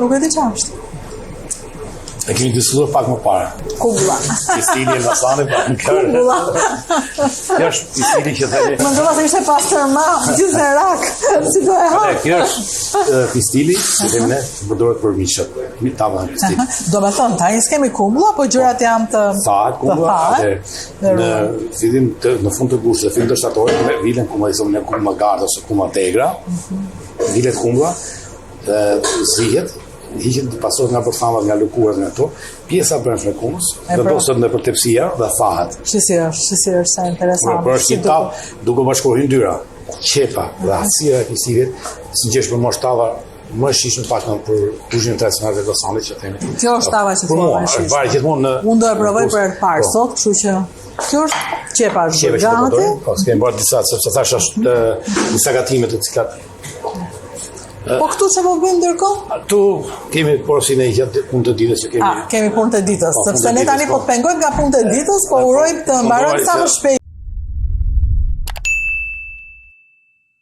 Nuk e di çfarë është. E kemi diskutuar pak më parë. Kugulla. Pistili Elbasanit pak më kërë. Kugulla. Kjo është pistili që themi. Mendova se ishte pastërma, gjithë në rak. Si do e ha? Kjo është pistili që themi ne përdoret për miqët. Mi tava në pistil. Do me thonë, tani s'kemi kugulla, po gjërat janë të kugulla, në fillim në fund të gushtit, në fillim të shtatorit, me vilen kuma i thonë ne kuma gardë ose kuma tegra, vilet kugulla, zihet, hiqet pasohet nga përthamat, nga lëkurat nga to, pjesa brendshme kumës, vendoset nëpër tepsia dhe fahet. Shqisirë, sa interesant. Por është një tavë duke bashkuar yndyra, qepa dhe aftësia e pistilit, si gjesh për mosh tava më shishme pak për kuzhinën tradicionale të Elbasanit që themi. Kjo është tava që thua më shishme. Varet gjithmonë në. Unë do e provoj për herë të parë sot, kështu që kjo është qepa është gati. Po s'kemi bërë disa, sepse thash është disa gatime të cilat. Po këtu që po bëjmë ndërkohë? Tu kemi porosin e gjatë punë të ditës që kemi. Kemi punë të ditës, sepse ne tani po të pengojmë nga punë të ditës, po urojmë të mbarojmë sa më shpejt